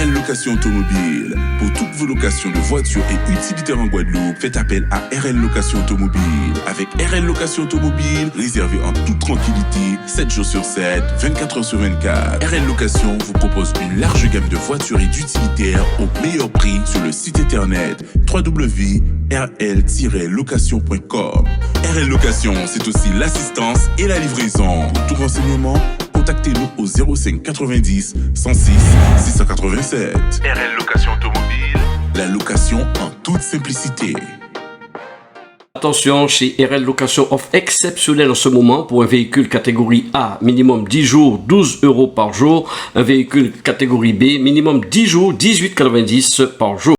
RL Location Automobile. Pour toutes vos locations de voitures et utilitaires en Guadeloupe, faites appel à RL Location Automobile. Avec RL Location Automobile, réservez en toute tranquillité, 7 jours sur 7, 24 heures sur 24. RL Location vous propose une large gamme de voitures et d'utilitaires au meilleur prix sur le site internet www.rl-location.com. RL Location, c'est aussi l'assistance et la livraison. Pour tout renseignement, contactez-nous au 05 90 106 687. RL Location Automobile, la location en toute simplicité. Attention, chez RL Location offre exceptionnelle en ce moment pour un véhicule catégorie A, minimum 10 jours, 12 € par jour. Un véhicule catégorie B, minimum 10 jours, 18,90 par jour.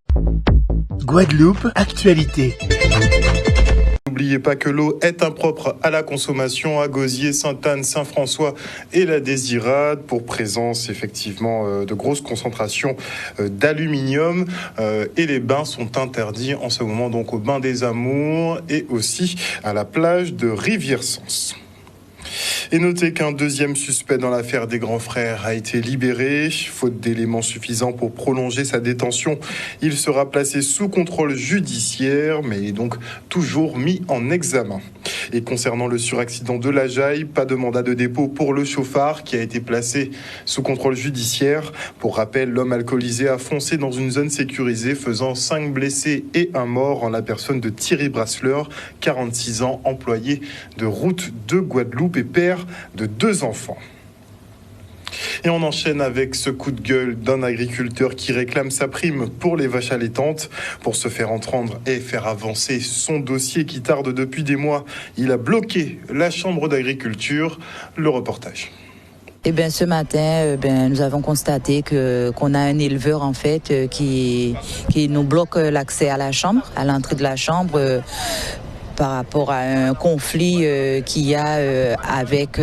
Guadeloupe, actualité. N'oubliez pas que l'eau est impropre à la consommation à Gosier, Sainte-Anne, Saint-François et la Désirade, pour présence effectivement de grosses concentrations d'aluminium, et les bains sont interdits en ce moment donc au bain des Amours et aussi à la plage de Rivière-Sens. Et notez qu'un deuxième suspect dans l'affaire des grands frères a été libéré. Faute d'éléments suffisants pour prolonger sa détention, il sera placé sous contrôle judiciaire, mais il est donc toujours mis en examen. Et concernant le suraccident de la Jaille, pas de mandat de dépôt pour le chauffard qui a été placé sous contrôle judiciaire. Pour rappel, l'homme alcoolisé a foncé dans une zone sécurisée, faisant 5 blessés et un mort en la personne de Thierry Brassleur, 46 ans, employé de route de Guadeloupe et père de 2 enfants. Et on enchaîne avec ce coup de gueule d'un agriculteur qui réclame sa prime pour les vaches allaitantes. Pour se faire entendre et faire avancer son dossier qui tarde depuis des mois, il a bloqué la chambre d'agriculture. Le reportage. Eh bien, ce matin, nous avons constaté qu'on a un éleveur en fait qui nous bloque l'accès à la chambre, à l'entrée de la chambre. Par rapport à un conflit qu'il y a avec,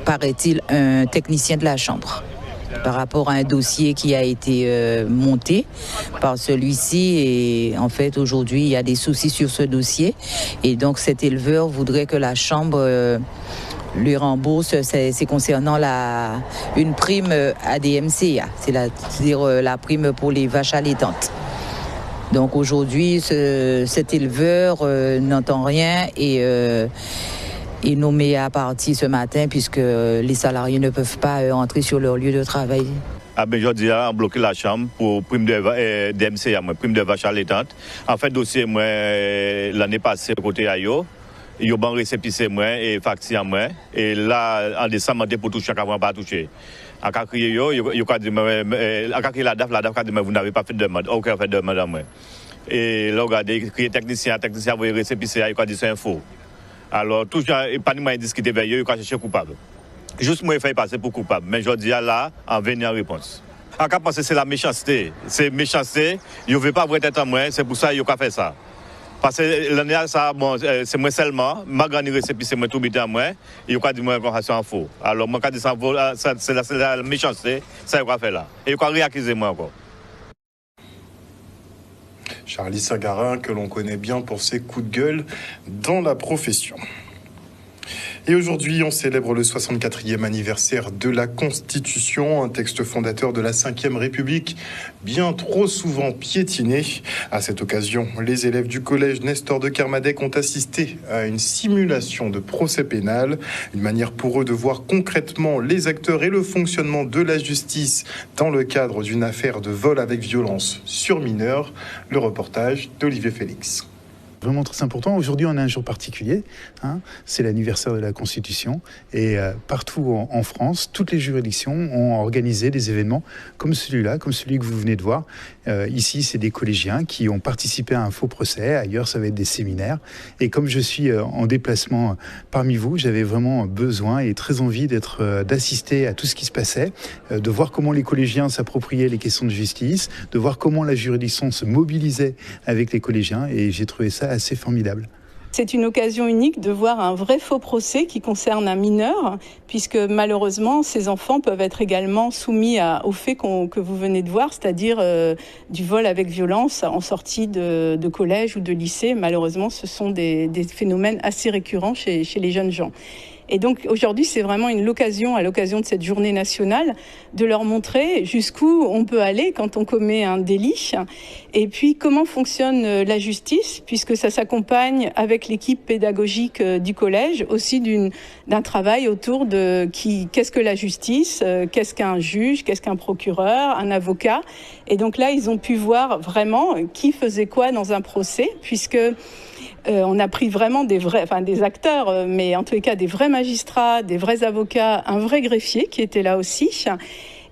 paraît-il, un technicien de la chambre. Par rapport à un dossier qui a été monté par celui-ci. Et en fait, aujourd'hui, il y a des soucis sur ce dossier. Et donc, cet éleveur voudrait que la chambre lui rembourse. C'est concernant une prime ADMCA, c'est-à-dire la prime pour les vaches allaitantes. Donc aujourd'hui, cet éleveur n'entend rien et il nous met à partir ce matin puisque les salariés ne peuvent pas entrer sur leur lieu de travail. Je dis à bloquer la chambre pour prime de DMCA, prime de vache allaitante. En fait, dossier moi l'année passée côté Ayo, ils ont récépissé moi et facture moi et là en décembre pour toucher avant pas toucher. À crier yo a dit la DAF a dit vous n'avez pas fait de demande. OK, fait de demande à moi. Et là regardez crier technicien vous récépissé il a dit c'est info. Alors toujours pas ni moyen discuter avec eux, il a cherché coupable. Juste moi il fait passer pour coupable, mais je dis là en venir réponse. À penser c'est la méchanceté, il veut pas avoir tête à moi, c'est pour ça il a fait ça. Parce que l'année ça bon c'est moi seulement ma grande récépissé moi tout bité à moi il a dit moi qu'on en faux. Alors moi quand dit ça c'est la méchanceté ça il a fait là et il a réaccusé moi encore. Charlie Sagarin, que l'on connaît bien pour ses coups de gueule dans la profession. Et aujourd'hui, on célèbre le 64e anniversaire de la Constitution, un texte fondateur de la Ve République, bien trop souvent piétiné. À cette occasion, les élèves du collège Nestor de Kermadec ont assisté à une simulation de procès pénal, une manière pour eux de voir concrètement les acteurs et le fonctionnement de la justice dans le cadre d'une affaire de vol avec violence sur mineurs. Le reportage d'Olivier Félix. Vraiment très important. Aujourd'hui, on a un jour particulier. C'est l'anniversaire de la Constitution. Et partout en France, toutes les juridictions ont organisé des événements comme celui-là, comme celui que vous venez de voir. Ici, c'est des collégiens qui ont participé à un faux procès. Ailleurs, ça va être des séminaires. Et comme je suis en déplacement parmi vous, j'avais vraiment besoin et très envie d'assister à tout ce qui se passait, de voir comment les collégiens s'appropriaient les questions de justice, de voir comment la juridiction se mobilisait avec les collégiens. Et j'ai trouvé ça assez formidable. C'est une occasion unique de voir un vrai faux procès qui concerne un mineur, puisque malheureusement, ces enfants peuvent être également soumis aux faits que vous venez de voir, c'est-à-dire du vol avec violence en sortie de collège ou de lycée. Malheureusement, ce sont des phénomènes assez récurrents chez les jeunes gens. Et donc aujourd'hui, c'est vraiment à l'occasion de cette journée nationale, de leur montrer jusqu'où on peut aller quand on commet un délit. Et puis comment fonctionne la justice, puisque ça s'accompagne avec l'équipe pédagogique du collège, aussi d'un travail autour de qu'est-ce que la justice, qu'est-ce qu'un juge, qu'est-ce qu'un procureur, un avocat. Et donc là, ils ont pu voir vraiment qui faisait quoi dans un procès, puisque on a pris vraiment des acteurs, mais en tous les cas des vrais magistrats, des vrais avocats, un vrai greffier qui était là aussi.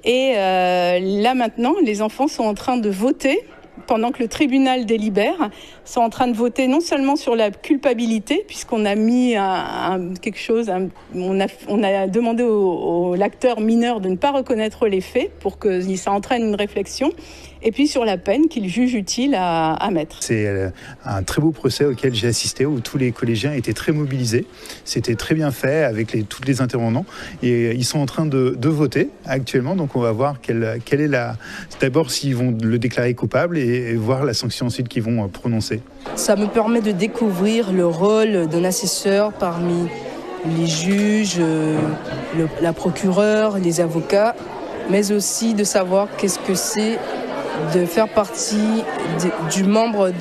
Et là maintenant, les enfants sont en train de voter pendant que le tribunal délibère, sont en train de voter non seulement sur la culpabilité, puisqu'on a mis on a demandé au l'acteur mineur de ne pas reconnaître les faits pour que ça entraîne une réflexion, et puis sur la peine qu'il juge utile à mettre. C'est un très beau procès auquel j'ai assisté, où tous les collégiens étaient très mobilisés. C'était très bien fait avec tous les intervenants, et ils sont en train de voter actuellement, donc on va voir quelle est d'abord s'ils vont le déclarer coupable et voir la sanction ensuite qu'ils vont prononcer. Ça me permet de découvrir le rôle d'un assesseur parmi les juges, la procureure, les avocats, mais aussi de savoir qu'est-ce que c'est de faire partie du membre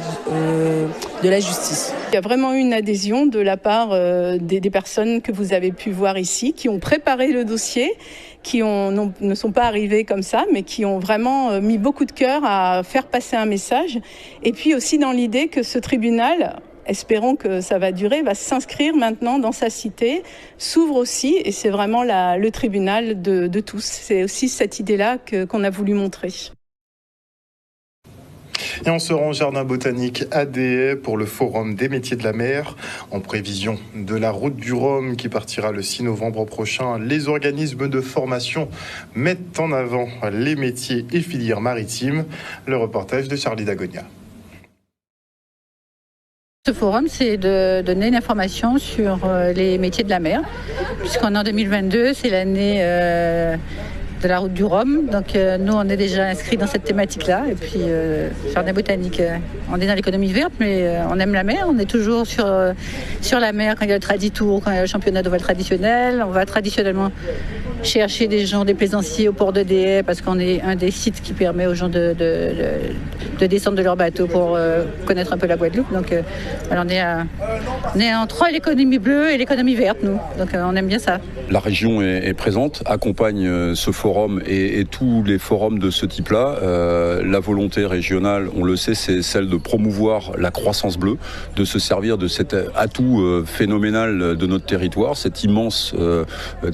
de la justice. Il y a vraiment eu une adhésion de la part des personnes que vous avez pu voir ici, qui ont préparé le dossier, qui ne sont pas arrivés comme ça, mais qui ont vraiment mis beaucoup de cœur à faire passer un message. Et puis aussi dans l'idée que ce tribunal, espérons que ça va durer, va s'inscrire maintenant dans sa cité, s'ouvre aussi, et c'est vraiment le tribunal de tous. C'est aussi cette idée-là qu'on a voulu montrer. Et on se rend au jardin botanique à Deshaies pour le forum des métiers de la mer. En prévision de la route du Rhum qui partira le 6 novembre prochain, les organismes de formation mettent en avant les métiers et filières maritimes. Le reportage de Charlie Dagonia. Ce forum, c'est de donner une information sur les métiers de la mer, puisqu'en 2022, c'est l'année de la route du Rhum. Donc nous, on est déjà inscrits dans cette thématique-là. Et puis, jardin botanique, on est dans l'économie verte, mais on aime la mer. On est toujours sur la mer quand il y a le Traditour, quand il y a le championnat de voile traditionnel. On va traditionnellement chercher des gens, des plaisanciers au port de Deshaies, parce qu'on est un des sites qui permet aux gens de descendre de leur bateau pour connaître un peu la Guadeloupe. Donc on est entre l'économie bleue et l'économie verte, nous. Donc on aime bien ça. La région est présente, accompagne ce forum et tous les forums de ce type-là. La volonté régionale, on le sait, c'est celle de promouvoir la croissance bleue, de se servir de cet atout phénoménal de notre territoire, cet immense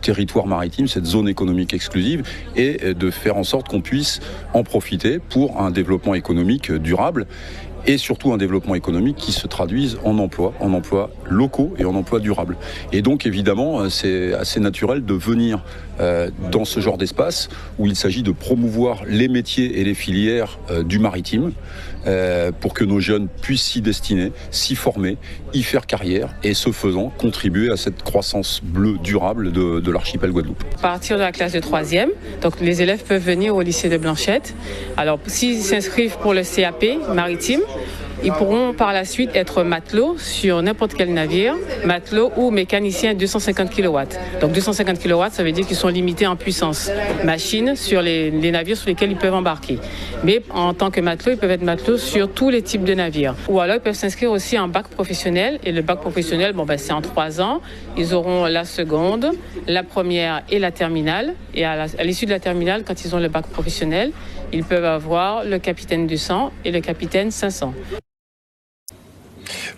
territoire maritime, cette zone économique exclusive, et de faire en sorte qu'on puisse en profiter pour un développement économique durable, et surtout un développement économique qui se traduise en emplois locaux et en emplois durables. Et donc évidemment, c'est assez naturel de venir dans ce genre d'espace où il s'agit de promouvoir les métiers et les filières du maritime pour que nos jeunes puissent s'y destiner, s'y former, y faire carrière et ce faisant contribuer à cette croissance bleue durable de l'archipel Guadeloupe. À partir de la classe de 3e, donc les élèves peuvent venir au lycée de Blanchette. Alors s'ils s'inscrivent pour le CAP maritime, ils pourront par la suite être matelots sur n'importe quel navire, matelots ou mécaniciens 250 kW. Donc 250 kW, ça veut dire qu'ils sont limités en puissance machine sur les navires sur lesquels ils peuvent embarquer. Mais en tant que matelots, ils peuvent être matelots sur tous les types de navires. Ou alors ils peuvent s'inscrire aussi en bac professionnel. Et le bac professionnel, c'est en 3 ans. Ils auront la seconde, la première et la terminale. Et à l'issue de la terminale, quand ils ont le bac professionnel, ils peuvent avoir le capitaine 200 et le capitaine 500.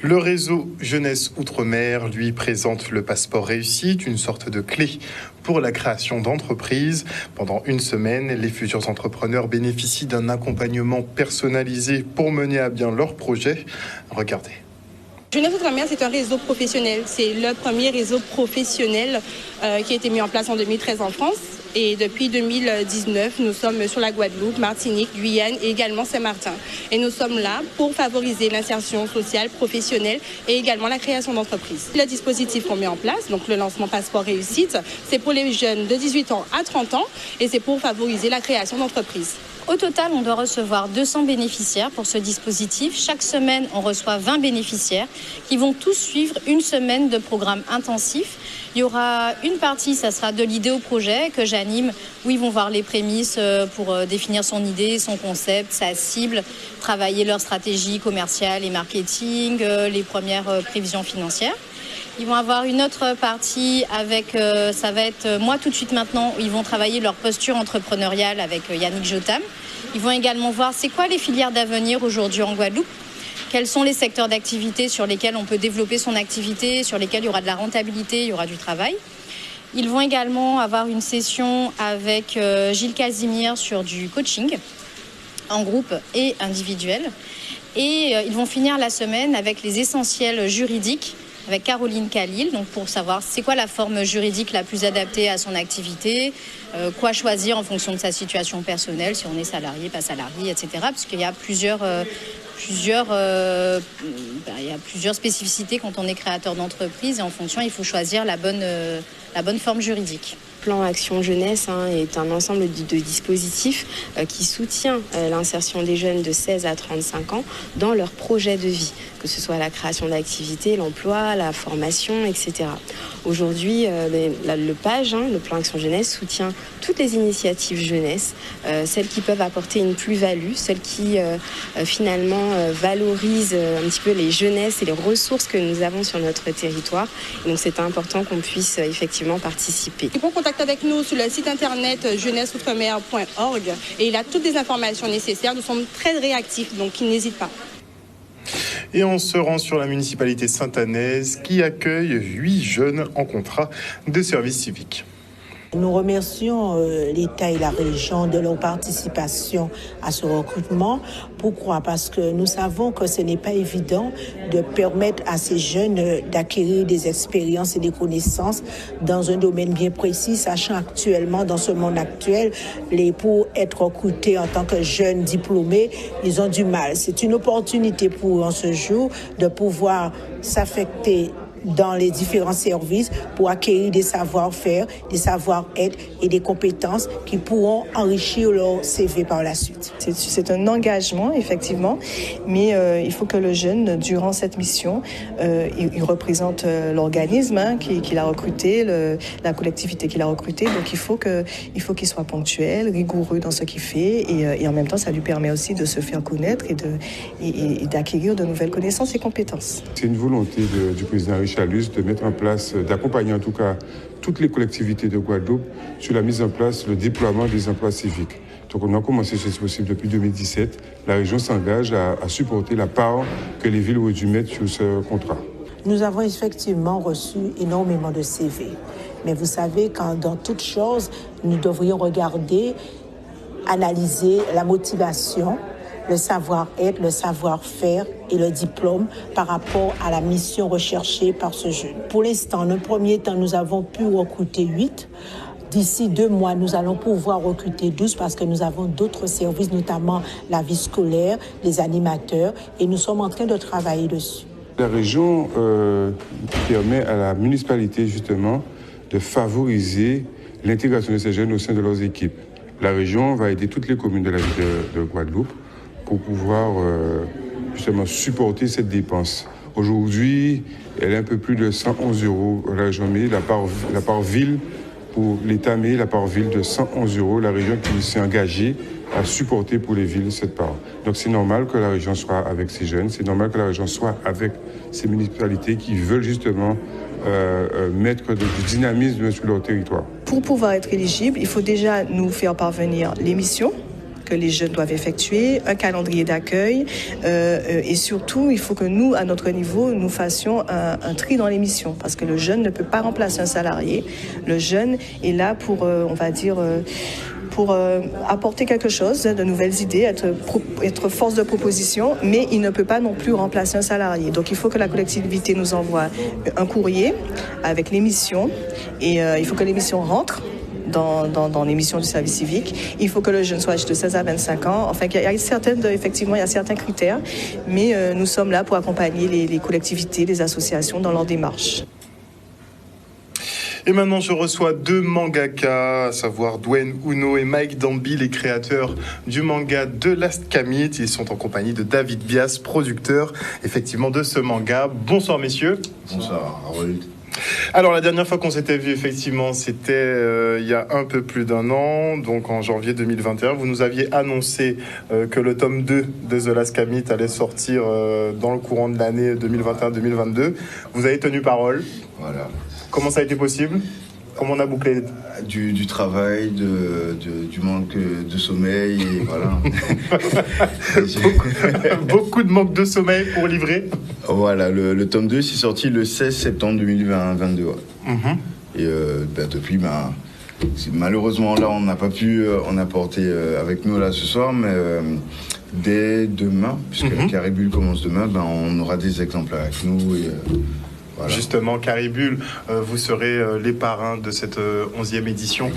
Le réseau Jeunesse Outre-mer, lui, présente le passeport réussite, une sorte de clé pour la création d'entreprises. Pendant une semaine, les futurs entrepreneurs bénéficient d'un accompagnement personnalisé pour mener à bien leurs projets. Regardez. Jeunesse Outre-mer, c'est un réseau professionnel. C'est le premier réseau professionnel qui a été mis en place en 2013 en France. Et depuis 2019, nous sommes sur la Guadeloupe, Martinique, Guyane et également Saint-Martin. Et nous sommes là pour favoriser l'insertion sociale, professionnelle et également la création d'entreprises. Le dispositif qu'on met en place, donc le lancement Passeport Réussite, c'est pour les jeunes de 18 ans à 30 ans et c'est pour favoriser la création d'entreprises. Au total, on doit recevoir 200 bénéficiaires pour ce dispositif. Chaque semaine, on reçoit 20 bénéficiaires qui vont tous suivre une semaine de programme intensif. Il y aura une partie, ça sera de l'idée au projet que j'anime, où ils vont voir les prémices pour définir son idée, son concept, sa cible, travailler leur stratégie commerciale et marketing, les premières prévisions financières. Ils vont avoir une autre partie avec, ça va être moi tout de suite maintenant, où ils vont travailler leur posture entrepreneuriale avec Yannick Jotam. Ils vont également voir c'est quoi les filières d'avenir aujourd'hui en Guadeloupe. Quels sont les secteurs d'activité sur lesquels on peut développer son activité, sur lesquels il y aura de la rentabilité, il y aura du travail. Ils vont également avoir une session avec Gilles Casimir sur du coaching en groupe et individuel. Et ils vont finir la semaine avec les essentiels juridiques avec Caroline Khalil, donc pour savoir c'est quoi la forme juridique la plus adaptée à son activité, quoi choisir en fonction de sa situation personnelle, si on est salarié, pas salarié, etc. Parce qu'il y a plusieurs spécificités quand on est créateur d'entreprise et en fonction, il faut choisir la bonne forme juridique. Le plan Action Jeunesse est un ensemble de dispositifs qui soutient l'insertion des jeunes de 16 à 35 ans dans leur projet de vie, que ce soit la création d'activités, l'emploi, la formation, etc. Aujourd'hui, le PAGE, le plan Action Jeunesse, soutient toutes les initiatives jeunesse, celles qui peuvent apporter une plus-value, celles qui finalement valorisent un petit peu les jeunesses et les ressources que nous avons sur notre territoire. Et donc c'est important qu'on puisse effectivement participer. Ils prennent contact avec nous sur le site internet jeunesseoutremer.org et il a toutes les informations nécessaires. Nous sommes très réactifs, donc ils n'hésitent pas. Et on se rend sur la municipalité sainte-anaise qui accueille 8 jeunes en contrat de service civique. Nous remercions l'État et la région de leur participation à ce recrutement. Pourquoi ? Parce que nous savons que ce n'est pas évident de permettre à ces jeunes d'acquérir des expériences et des connaissances dans un domaine bien précis, sachant actuellement, dans ce monde actuel, pour être recrutés en tant que jeunes diplômés, ils ont du mal. C'est une opportunité pour eux en ce jour de pouvoir s'affecter dans les différents services pour acquérir des savoir-faire, des savoir-être et des compétences qui pourront enrichir leur CV par la suite. C'est un engagement, effectivement, mais il faut que le jeune, durant cette mission, il représente l'organisme qui l'a recruté, la collectivité qui l'a recruté, donc il faut qu'il soit ponctuel, rigoureux dans ce qu'il fait et en même temps, ça lui permet aussi de se faire connaître et d'acquérir de nouvelles connaissances et compétences. C'est une volonté du président Richard de mettre en place, d'accompagner en tout cas toutes les collectivités de Guadeloupe sur la mise en place, le déploiement des emplois civiques. Donc on a commencé ce possible depuis 2017. La région s'engage à supporter la part que les villes auraient dû mettre sur ce contrat. Nous avons effectivement reçu énormément de CV. Mais vous savez, dans toute chose, nous devrions regarder, analyser la motivation, le savoir-être, le savoir-faire et le diplôme par rapport à la mission recherchée par ce jeune. Pour l'instant, en un premier temps, nous avons pu recruter 8. D'ici 2 mois, nous allons pouvoir recruter 12 parce que nous avons d'autres services, notamment la vie scolaire, les animateurs, et nous sommes en train de travailler dessus. La région permet à la municipalité, justement, de favoriser l'intégration de ces jeunes au sein de leurs équipes. La région va aider toutes les communes de la ville de Guadeloupe pour pouvoir justement supporter cette dépense. Aujourd'hui, elle est un peu plus de 111 €. La région met la part ville pour l'État met la part ville de 111 €. La région qui s'est engagée à supporter pour les villes cette part. Donc c'est normal que la région soit avec ces jeunes, c'est normal que la région soit avec ces municipalités qui veulent justement mettre du dynamisme sur leur territoire. Pour pouvoir être éligible, il faut déjà nous faire parvenir les missions que les jeunes doivent effectuer, un calendrier d'accueil et surtout, il faut que nous, à notre niveau, nous fassions un tri dans les missions parce que le jeune ne peut pas remplacer un salarié. Le jeune est là pour, on va dire, pour apporter quelque chose, de nouvelles idées, être force de proposition, mais il ne peut pas non plus remplacer un salarié. Donc il faut que la collectivité nous envoie un courrier avec les missions et il faut que les missions rentrent dans les missions du service civique. Il faut que le jeune soit âgé de 16 à 25 ans. Enfin, effectivement, il y a certains critères, mais nous sommes là pour accompagner les collectivités, les associations dans leur démarche. Et maintenant, je reçois deux mangaka, à savoir Dwayne Uno et Mike Dambi, les créateurs du manga The Last Kamit. Ils sont en compagnie de David Bias, producteur effectivement de ce manga. Bonsoir messieurs. Bonsoir Harold. Alors la dernière fois qu'on s'était vu effectivement c'était il y a un peu plus d'un an, donc en janvier 2021. Vous nous aviez annoncé que le tome 2 de The Last Kamit allait sortir dans le courant de l'année 2021-2022. Vous avez tenu parole. Voilà. Comment ça a été possible ? Comment on a bouclé ? Du travail, du manque de sommeil, et voilà. Beaucoup de manque de sommeil pour livrer. Voilà, le tome 2 c'est sorti le 16 septembre 2022. Ouais. Et depuis, malheureusement là on n'a pas pu en apporter avec nous là ce soir, mais dès demain, puisque la Caribule commence demain, on aura des exemplaires avec nous. Et, voilà. Justement, Caribule, vous serez les parrains de cette 11e édition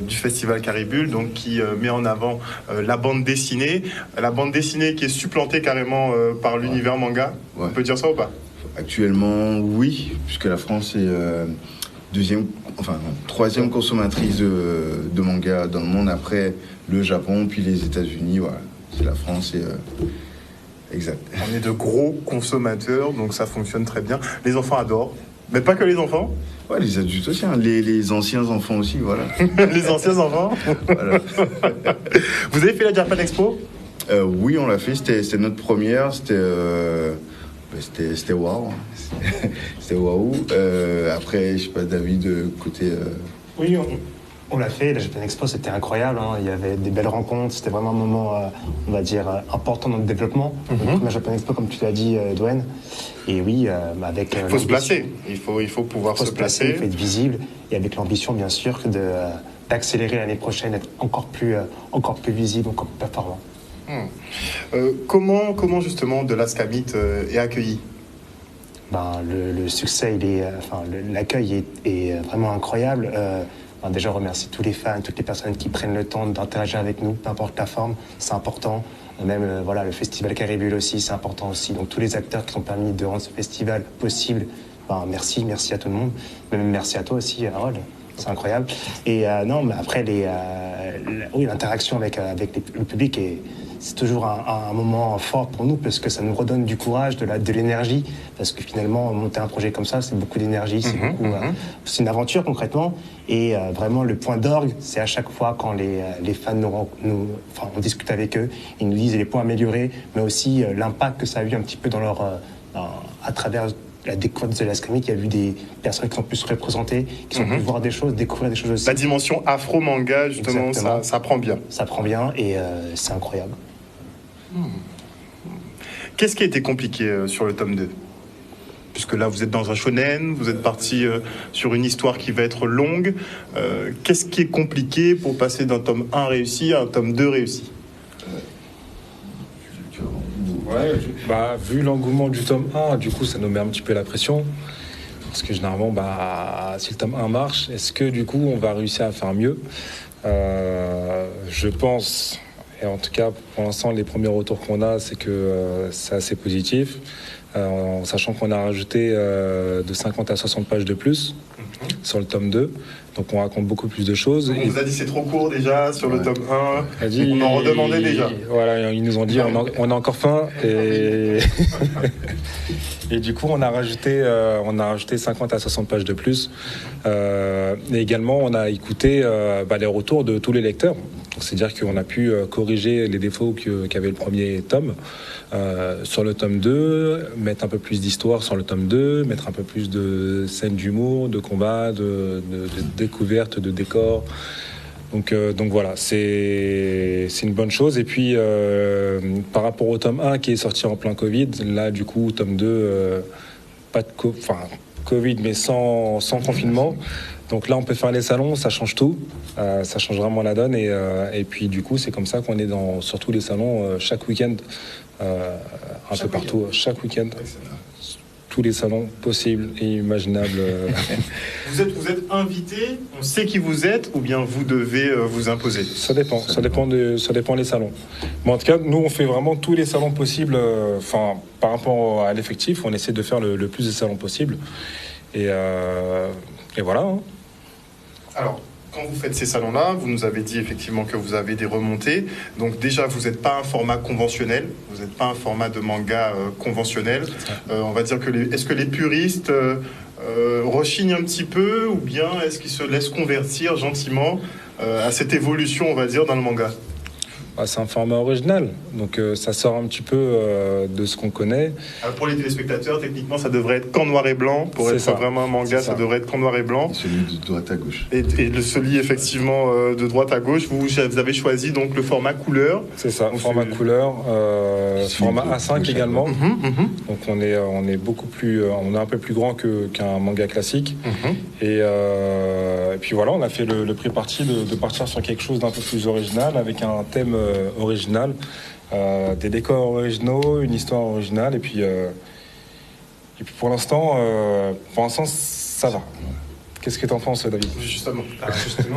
du Festival Caribule, donc qui met en avant la bande dessinée qui est supplantée carrément par l'univers manga. Ouais. On peut dire ça ou pas ? Actuellement, oui, puisque la France est troisième consommatrice de manga dans le monde, après le Japon, puis les États-Unis. Voilà, c'est la France et exact. On est de gros consommateurs, donc ça fonctionne très bien. Les enfants adorent, mais pas que les enfants. Ouais, les adultes aussi, hein. Les anciens enfants aussi, voilà. Les anciens enfants. Voilà. Vous avez fait la Japan Expo ? Oui, on l'a fait. C'était notre première. C'était waouh. C'était waouh. Après, je sais pas, David, côté. Oui, on l'a fait, la Japan Expo c'était incroyable, hein. Il y avait des belles rencontres, c'était vraiment un moment, on va dire, important dans le développement. La Japan Expo, comme tu l'as dit, Dwayne. Et oui, avec... Il faut se placer, il faut pouvoir se placer. Il faut être visible, et avec l'ambition, bien sûr, d'accélérer l'année prochaine, être encore plus visible, encore plus performant. Comment justement The Last Kamit est accueilli ? Le succès, l'accueil est vraiment incroyable. Déjà, remercier tous les fans, toutes les personnes qui prennent le temps d'interagir avec nous, peu importe la forme, c'est important. Même le festival Caribule aussi, c'est important aussi. Donc tous les acteurs qui ont permis de rendre ce festival possible, merci à tout le monde. Même merci à toi aussi, Harold. C'est incroyable. Et mais après, l'interaction avec le public c'est toujours un moment fort pour nous parce que ça nous redonne du courage, de l'énergie. Parce que finalement, monter un projet comme ça, c'est beaucoup d'énergie, c'est une aventure concrètement. Et vraiment, le point d'orgue, c'est à chaque fois quand les fans on discute avec eux, ils nous disent les points améliorés, mais aussi l'impact que ça a eu un petit peu à travers la découverte de The Last Kamit. Il y a eu des personnes qui sont plus représentées, qui sont pu voir des choses, découvrir des choses aussi. La dimension afro-manga, justement, ça prend bien. Ça prend bien et c'est incroyable. Qu'est-ce qui a été compliqué sur le tome 2 ? Puisque là, vous êtes dans un shonen, vous êtes parti sur une histoire qui va être longue. Qu'est-ce qui est compliqué pour passer d'un tome 1 réussi à un tome 2 réussi ? Vu l'engouement du tome 1, du coup, ça nous met un petit peu la pression. Parce que généralement, si le tome 1 marche, est-ce que du coup, on va réussir à faire mieux ? Je pense, et en tout cas, pour l'instant, les premiers retours qu'on a, c'est que c'est assez positif. En sachant qu'on a rajouté de 50 à 60 pages de plus sur le tome 2. Donc on raconte beaucoup plus de choses. On nous a dit c'est trop court déjà sur le tome 1. On en redemandait déjà. Voilà, ils nous ont dit on a encore faim. Et, et du coup on a rajouté 50 à 60 pages de plus. Et également on a écouté les retours de tous les lecteurs. C'est-à-dire qu'on a pu corriger les défauts qu'avait le premier tome sur le tome 2, mettre un peu plus d'histoire sur le tome 2, mettre un peu plus de scènes d'humour, de combat, de découverte, de décors. Donc voilà, c'est une bonne chose. Et puis, par rapport au tome 1 qui est sorti en plein Covid, là, du coup, tome 2, pas de Covid, mais sans confinement. Donc là, on peut faire les salons, ça change tout. Ça change vraiment la donne. Et puis, du coup, c'est comme ça qu'on est sur tous les salons chaque week-end, un peu partout, chaque week-end. Tous les salons possibles et imaginables. Vous êtes invité, on sait qui vous êtes, ou bien vous devez vous imposer ? Ça dépend des salons. Mais en tout cas, nous, on fait vraiment tous les salons possibles. Par rapport à l'effectif, on essaie de faire le plus de salons possible. Et Et voilà. Hein. Alors, quand vous faites ces salons-là, vous nous avez dit effectivement que vous avez des remontées. Donc déjà, vous n'êtes pas un format conventionnel. Vous n'êtes pas un format de manga conventionnel. On va dire que est-ce que les puristes rechignent un petit peu, ou bien est-ce qu'ils se laissent convertir gentiment à cette évolution, on va dire, dans le manga? C'est un format original, donc ça sort un petit peu de ce qu'on connaît. Alors pour les téléspectateurs, techniquement, ça devrait être qu'en noir et blanc. Pour être vraiment un manga, ça devrait être qu'en noir et blanc. Et celui de droite à gauche. Et celui, effectivement, de droite à gauche, vous avez choisi donc le format couleur. C'est ça, format couleur, format A5 également. Donc on est beaucoup plus, on est un peu plus grand qu'un manga classique. Et puis voilà, on a fait le pris parti de partir sur quelque chose d'un peu plus original, avec un thème original, des décors originaux, une histoire originale, et puis pour l'instant, ça va. Qu'est-ce que tu en penses, David? Justement,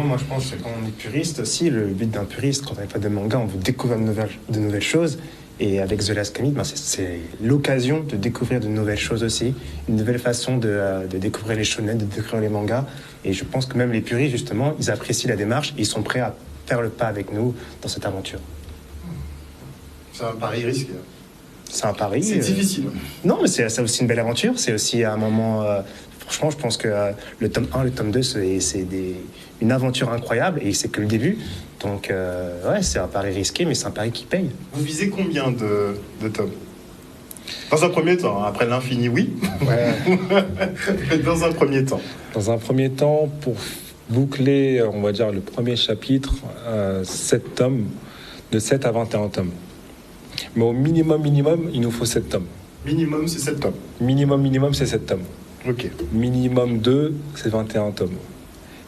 moi je pense que quand on est puriste aussi, le but d'un puriste, quand on n'est pas de manga, on veut découvrir de nouvelles choses. Et avec The Last Comic, c'est l'occasion de découvrir de nouvelles choses aussi, une nouvelle façon de découvrir les shonen, de découvrir les mangas. Et je pense que même les puristes, justement, ils apprécient la démarche et ils sont prêts à faire le pas avec nous dans cette aventure. C'est un pari risqué. C'est un pari. C'est difficile. Non, mais c'est aussi une belle aventure. C'est aussi un moment... franchement, je pense que le tome 1, le tome 2, c'est une aventure incroyable et c'est que le début. Donc, ouais, c'est un pari risqué, mais c'est un pari qui paye. Vous visez combien de tomes? Dans un premier temps, après l'infini, oui. Ouais. Dans un premier temps. Dans un premier temps, pour boucler, on va dire, le premier chapitre, 7 tomes, de 7 à 21 tomes. Mais au minimum, il nous faut 7 tomes. Minimum, c'est 7 tomes. Minimum, c'est 7 tomes. Ok. Minimum 2, c'est 21 tomes.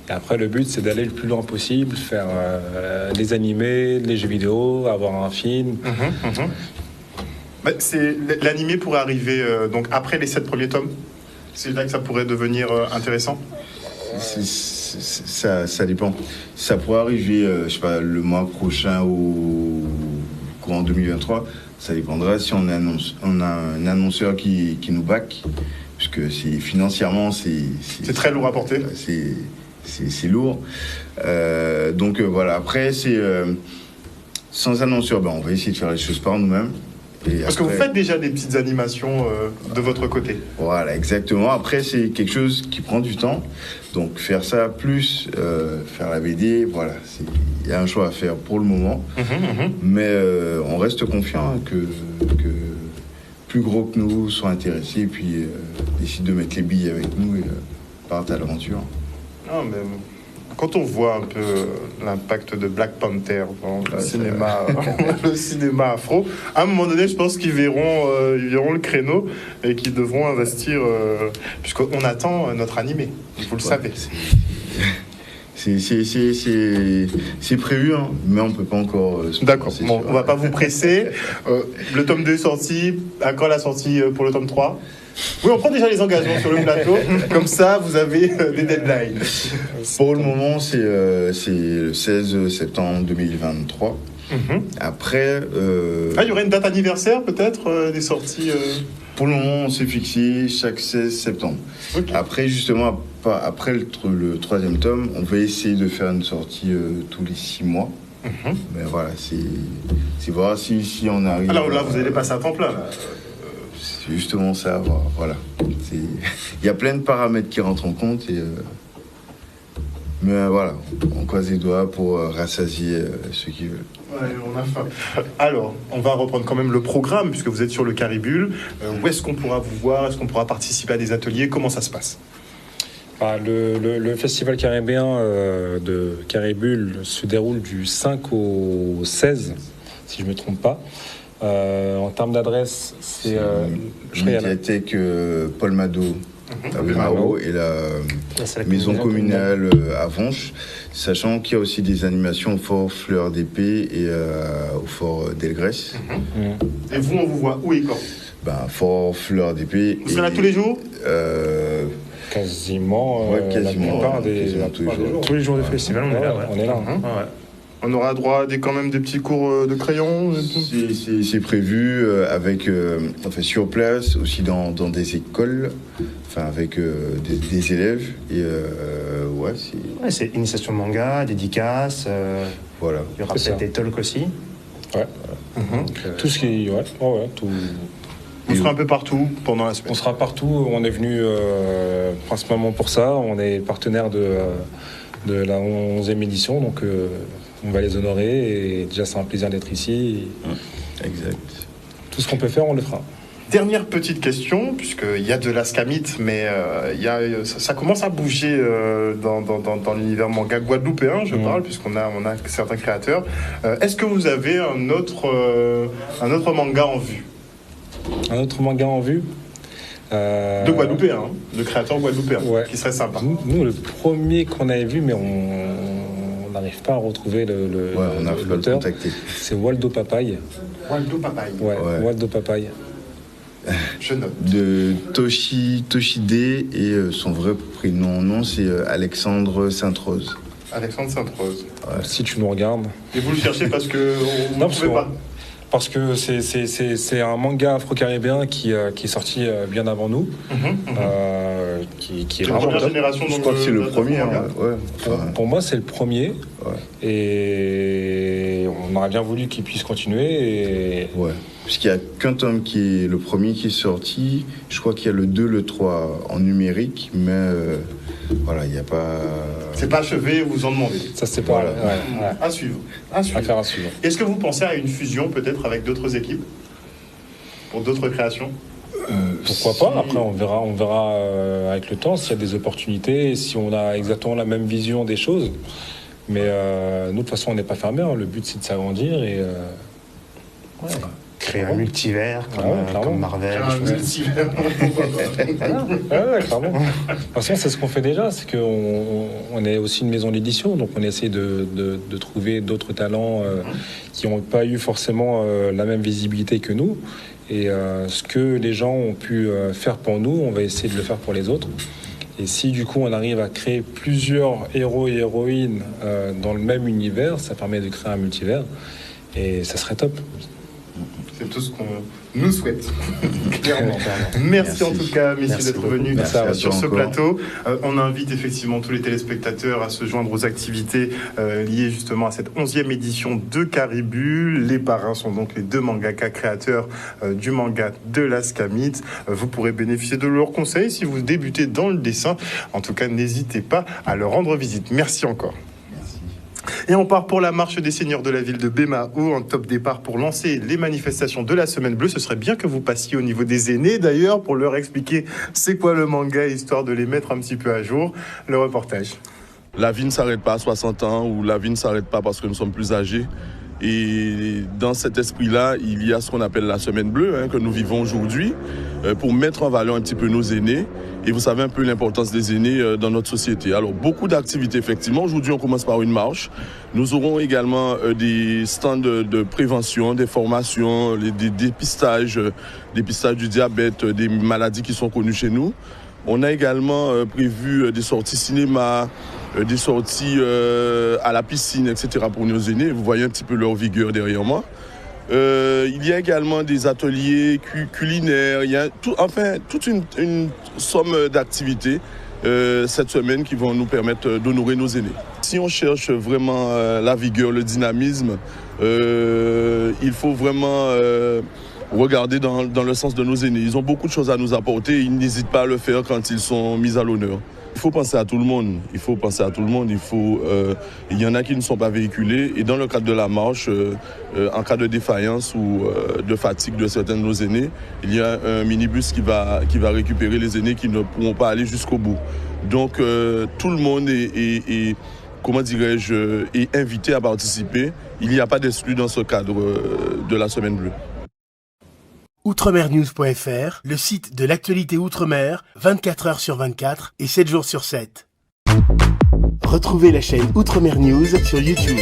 Et après, le but, c'est d'aller le plus loin possible, faire les animés, les jeux vidéo, avoir un film. L'animé pourrait arriver donc après les 7 premiers tomes. C'est là que ça pourrait devenir intéressant. Ça dépend. Ça pourrait arriver, je sais pas, le mois prochain ou courant 2023. Ça dépendra si on a un annonceur qui nous back, puisque financièrement c'est très lourd à porter. C'est lourd. Donc voilà. Après, c'est sans annonceur, on va essayer de faire les choses par nous-mêmes. Parce que vous faites déjà des petites animations de votre côté. Voilà, exactement. Après, c'est quelque chose qui prend du temps. Donc faire ça plus faire la BD, voilà, il y a un choix à faire pour le moment. Mais on reste confiant que plus gros que nous soient intéressés et puis décident de mettre les billes avec nous et partent à l'aventure. Non, mais quand on voit un peu l'impact de Black Panther dans le cinéma afro, à un moment donné, je pense qu'ils verront le créneau et qu'ils devront investir, puisqu'on attend notre animé, vous le savez. C'est prévu, hein, mais on ne peut pas encore... D'accord, bon, on ne va pas vous presser. Le tome 2 est sorti, à quand la sortie pour le tome 3 ? Oui, on prend déjà les engagements sur le plateau, comme ça vous avez des deadlines. Pour le moment, c'est le 16 septembre 2023. Après... il y aurait une date anniversaire peut-être des sorties Pour le moment, on s'est fixé chaque 16 septembre. Okay. Après, justement, après le troisième tome, on va essayer de faire une sortie tous les 6 mois. Mais voilà, c'est voir si on arrive... Alors là, vous allez passer à temps plein, là. C'est justement ça, voilà. Il y a plein de paramètres qui rentrent en compte. Mais voilà, on croise les doigts pour rassasier ceux qui veulent. Ouais, on a faim. Alors, on va reprendre quand même le programme, puisque vous êtes sur le Caribule. Où est-ce qu'on pourra vous voir? Est-ce qu'on pourra participer à des ateliers? Comment ça se passe? Le festival caribéen de Caribule se déroule du 5 au 16, si je ne me trompe pas. En termes d'adresse, c'est la médiathèque Paul Mado à Mao et la maison communale à Vonche, sachant qu'il y a aussi des animations au fort Fleur d'Épée et au fort Delgrès. Et vous, on vous voit où et quand? Fort Fleur d'Épée. Vous serez là tous les jours? Quasiment. Quasiment. La plupart des jours. Tous les jours du festival, on est là. On est là. On aura droit à quand même des petits cours de crayon C'est prévu sur place, aussi dans des écoles, avec des élèves. Et c'est initiation manga, dédicaces. Voilà. Il y aura peut-être des talks aussi. Ouais. Tout ce qui. Tout. On sera un peu partout pendant la semaine. On sera partout. On est venu principalement pour ça. On est partenaire de la 11e édition, donc on va les honorer. Et déjà, c'est un plaisir d'être ici. Exact. Tout ce qu'on peut faire, on le fera. Dernière petite question, puisqu'il y a de l'Ascamit, mais ça commence à bouger dans l'univers manga guadeloupéen, je parle, puisqu'on a certains créateurs. Est-ce que vous avez un autre manga en vue? Un autre manga en vue de guadeloupéen, de créateurs guadeloupéens, qui serait sympa. Nous, le premier qu'on avait vu, mais on n'arrive pas à retrouver l'auteur, c'est Waldo Papaye. Waldo Papaye. Waldo Papaye. Je note. De Toshide et son vrai prénom, c'est Alexandre Sainte-Rose. Alexandre Sainte-Rose. Si tu nous regardes. Et vous le cherchez parce que vous ne pouvez pas. Parce que c'est un manga afro-caribéen qui est sorti bien avant nous, qui est la première génération. Je crois que c'est le premier. Pour moi, c'est le premier. Et on aurait bien voulu qu'il puisse continuer. Puisqu'il n'y a qu'un tome qui est le premier qui est sorti. Je crois qu'il y a le 2, le 3 en numérique, mais il n'y a pas... C'est pas achevé, vous en demandez. Ça, c'est pas... À suivre. Affaire à suivre. Est-ce que vous pensez à une fusion, peut-être, avec d'autres équipes? Pour d'autres créations? Pourquoi pas? Après, on verra avec le temps s'il y a des opportunités, si on a exactement la même vision des choses. Mais nous, de toute façon, on n'est pas fermé. Le but, c'est de s'agrandir et... Créer un multivers comme Marvel. Un multivers. Clairement. De toute façon, c'est ce qu'on fait déjà. C'est qu'on est aussi une maison d'édition. Donc, on essaie de trouver d'autres talents qui n'ont pas eu forcément la même visibilité que nous. Et ce que les gens ont pu faire pour nous, on va essayer de le faire pour les autres. Et si du coup on arrive à créer plusieurs héros et héroïnes dans le même univers, ça permet de créer un multivers. Et ça serait top. C'est tout ce qu'on nous souhaite, clairement. Merci en tout cas, messieurs, d'être venus sur ce plateau. On invite effectivement tous les téléspectateurs à se joindre aux activités liées justement à cette 11e édition de Caribou. Les parrains sont donc les deux mangaka créateurs du manga de l'Ascamit. Vous pourrez bénéficier de leurs conseils si vous débutez dans le dessin. En tout cas, n'hésitez pas à leur rendre visite. Merci encore. Et on part pour la marche des seigneurs de la ville de Bémao, en top départ pour lancer les manifestations de la Semaine Bleue. Ce serait bien que vous passiez au niveau des aînés d'ailleurs pour leur expliquer c'est quoi le manga, histoire de les mettre un petit peu à jour. Le reportage. La vie ne s'arrête pas à 60 ans ou la vie ne s'arrête pas parce que nous sommes plus âgés. Et dans cet esprit-là, il y a ce qu'on appelle la Semaine Bleue, que nous vivons aujourd'hui, pour mettre en valeur un petit peu nos aînés. Et vous savez un peu l'importance des aînés dans notre société. Alors, beaucoup d'activités, effectivement. Aujourd'hui, on commence par une marche. Nous aurons également des stands de prévention, des formations, des dépistages du diabète, des maladies qui sont connues chez nous. On a également prévu des sorties cinéma, des sorties à la piscine, etc. pour nos aînés. Vous voyez un petit peu leur vigueur derrière moi. Il y a également des ateliers culinaires. Il y a toute une somme d'activités cette semaine qui vont nous permettre d'honorer nos aînés. Si on cherche vraiment la vigueur, le dynamisme, il faut vraiment regarder dans le sens de nos aînés. Ils ont beaucoup de choses à nous apporter. Ils n'hésitent pas à le faire quand ils sont mis à l'honneur. Il faut penser à tout le monde. Il y en a qui ne sont pas véhiculés. Et dans le cadre de la marche, en cas de défaillance ou de fatigue de certains de nos aînés, il y a un minibus qui va récupérer les aînés qui ne pourront pas aller jusqu'au bout. Donc tout le monde est invité à participer. Il n'y a pas d'exclus dans ce cadre de la Semaine Bleue. Outremernews.fr, le site de l'actualité Outre-mer, 24 heures sur 24 et 7 jours sur 7. Retrouvez la chaîne Outremer News sur YouTube.